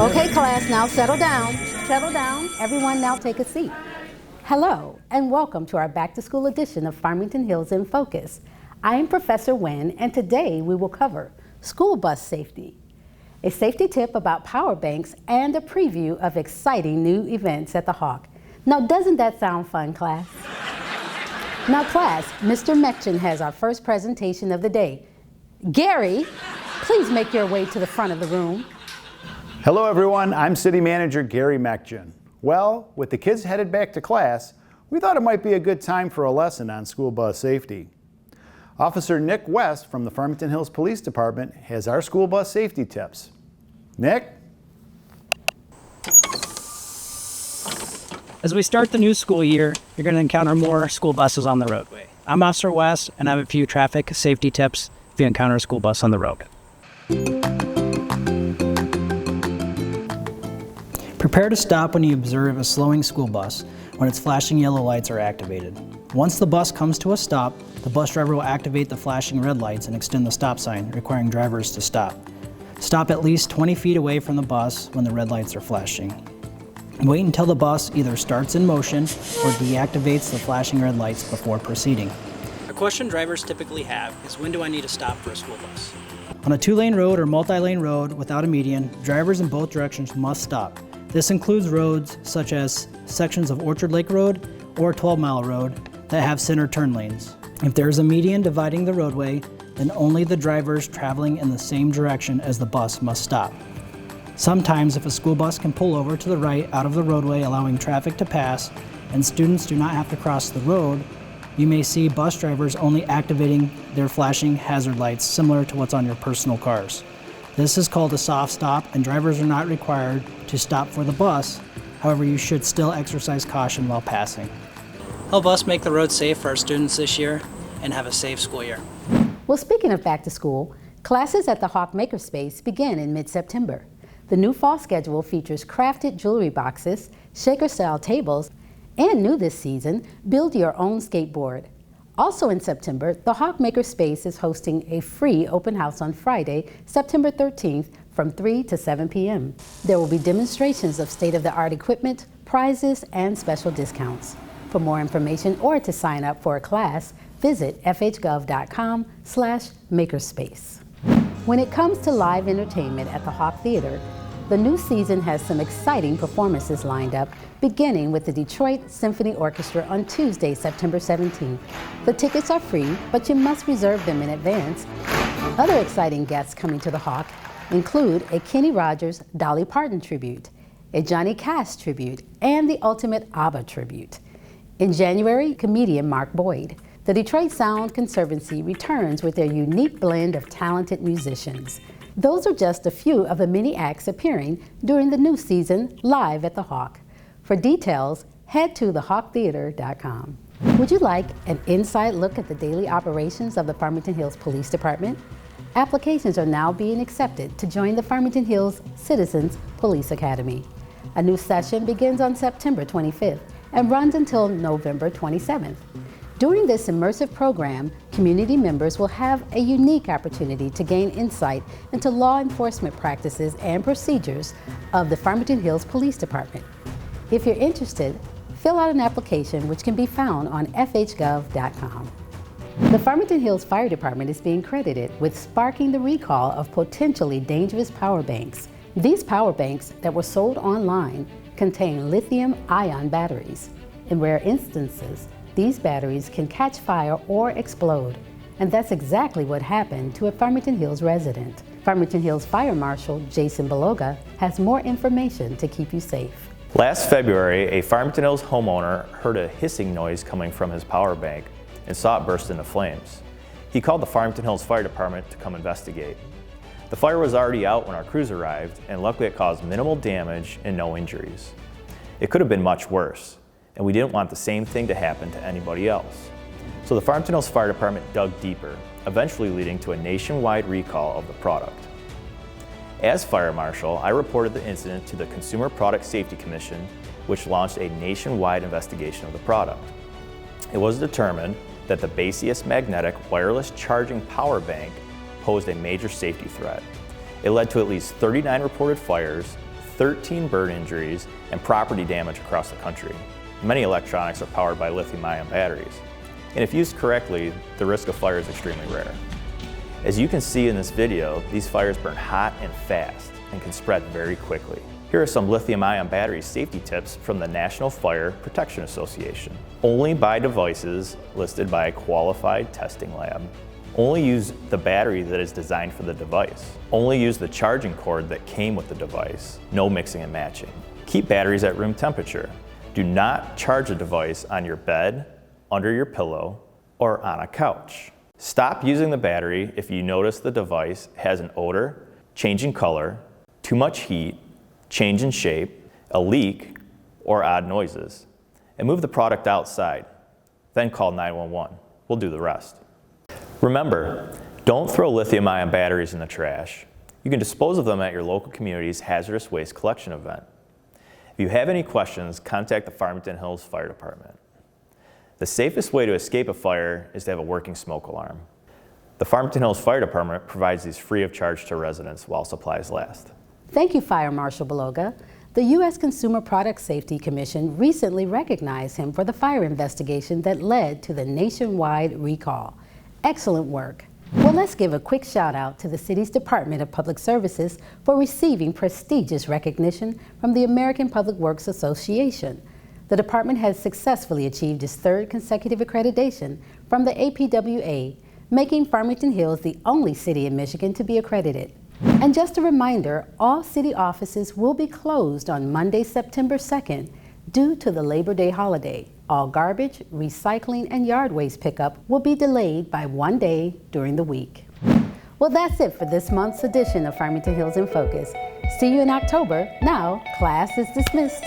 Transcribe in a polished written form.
Okay, class, now settle down. Settle down. Everyone now take a seat. Hello, and welcome to our back-to-school edition of Farmington Hills in Focus. I am Professor Nguyen, and today we will cover school bus safety, a safety tip about power banks, and a preview of exciting new events at the Hawk. Now, doesn't that sound fun, class? Now, class, Mr. Mekchin has our first presentation of the day. Gary, please make your way to the front of the room. Hello everyone, I'm City Manager Gary Mekchin. Well, with the kids headed back to class, we thought it might be a good time for a lesson on school bus safety. Officer Nick West from the Farmington Hills Police Department has our school bus safety tips. Nick? As we start the new school year, you're going to encounter more school buses on the roadway. I'm Officer West, and I have a few traffic safety tips if you encounter a school bus on the road. Prepare to stop when you observe a slowing school bus when its flashing yellow lights are activated. Once the bus comes to a stop, the bus driver will activate the flashing red lights and extend the stop sign, requiring drivers to stop. Stop at least 20 feet away from the bus when the red lights are flashing. Wait until the bus either starts in motion or deactivates the flashing red lights before proceeding. A question drivers typically have is, when do I need to stop for a school bus? On a 2-lane road or multi-lane road without a median, drivers in both directions must stop. This includes roads such as sections of Orchard Lake Road or 12 Mile Road that have center turn lanes. If there is a median dividing the roadway, then only the drivers traveling in the same direction as the bus must stop. Sometimes if a school bus can pull over to the right out of the roadway, allowing traffic to pass, and students do not have to cross the road, you may see bus drivers only activating their flashing hazard lights, similar to what's on your personal cars. This is called a soft stop, and drivers are not required to stop for the bus. However, you should still exercise caution while passing. Help us make the road safe for our students this year and have a safe school year. Well, speaking of back to school, classes at the Hawk Makerspace begin in mid-September. The new fall schedule features crafted jewelry boxes, shaker-style tables, and new this season, build your own skateboard. Also in September, the Hawk Makerspace is hosting a free open house on Friday, September 13th from 3 to 7 p.m. There will be demonstrations of state-of-the-art equipment, prizes, and special discounts. For more information or to sign up for a class, visit fhgov.com/makerspace. When it comes to live entertainment at the Hawk Theater, the new season has some exciting performances lined up, beginning with the Detroit Symphony Orchestra on Tuesday, September 17th. The tickets are free, but you must reserve them in advance. Other exciting guests coming to the Hawk include a Kenny Rogers Dolly Parton tribute, a Johnny Cash tribute, and the ultimate ABBA tribute. In January, comedian Mark Boyd. The Detroit Sound Conservancy returns with their unique blend of talented musicians. Those are just a few of the many acts appearing during the new season live at the Hawk. For details, head to thehawktheater.com. Would you like an inside look at the daily operations of the Farmington Hills Police Department? Applications are now being accepted to join the Farmington Hills Citizens Police Academy. A new session begins on September 25th and runs until November 27th. During this immersive program, community members will have a unique opportunity to gain insight into law enforcement practices and procedures of the Farmington Hills Police Department. If you're interested, fill out an application which can be found on fhgov.com. The Farmington Hills Fire Department is being credited with sparking the recall of potentially dangerous power banks. These power banks that were sold online contain lithium-ion batteries. In rare instances, these batteries can catch fire or explode, and that's exactly what happened to a Farmington Hills resident. Farmington Hills Fire Marshal Jason Beloga has more information to keep you safe. Last February, a Farmington Hills homeowner heard a hissing noise coming from his power bank and saw it burst into flames. He called the Farmington Hills Fire Department to come investigate. The fire was already out when our crews arrived, and luckily it caused minimal damage and no injuries. It could have been much worse, and we didn't want the same thing to happen to anybody else. So the Farmington Hills Fire Department dug deeper, eventually leading to a nationwide recall of the product. As Fire Marshal, I reported the incident to the Consumer Product Safety Commission, which launched a nationwide investigation of the product. It was determined that the Baseus magnetic wireless charging power bank posed a major safety threat. It led to at least 39 reported fires, 13 bird injuries and property damage across the country. Many electronics are powered by lithium-ion batteries, and if used correctly, the risk of fire is extremely rare. As you can see in this video, these fires burn hot and fast and can spread very quickly. Here are some lithium-ion battery safety tips from the National Fire Protection Association. Only buy devices listed by a qualified testing lab. Only use the battery that is designed for the device. Only use the charging cord that came with the device. No mixing and matching. Keep batteries at room temperature. Do not charge a device on your bed, under your pillow, or on a couch. Stop using the battery if you notice the device has an odor, change in color, too much heat, change in shape, a leak, or odd noises. And move the product outside. Then call 911. We'll do the rest. Remember, don't throw lithium-ion batteries in the trash. You can dispose of them at your local community's hazardous waste collection event. If you have any questions, contact the Farmington Hills Fire Department. The safest way to escape a fire is to have a working smoke alarm. The Farmington Hills Fire Department provides these free of charge to residents while supplies last. Thank you, Fire Marshal Beloga. The U.S. Consumer Product Safety Commission recently recognized him for the fire investigation that led to the nationwide recall. Excellent work. Well, let's give a quick shout out to the city's Department of Public Services for receiving prestigious recognition from the American Public Works Association. The department has successfully achieved its third consecutive accreditation from the APWA, making Farmington Hills the only city in Michigan to be accredited. And just a reminder, all city offices will be closed on Monday, September 2nd due to the Labor Day holiday. All garbage, recycling, and yard waste pickup will be delayed by 1 day during the week. Well, that's it for this month's edition of Farmington Hills in Focus. See you in October. Now, class is dismissed.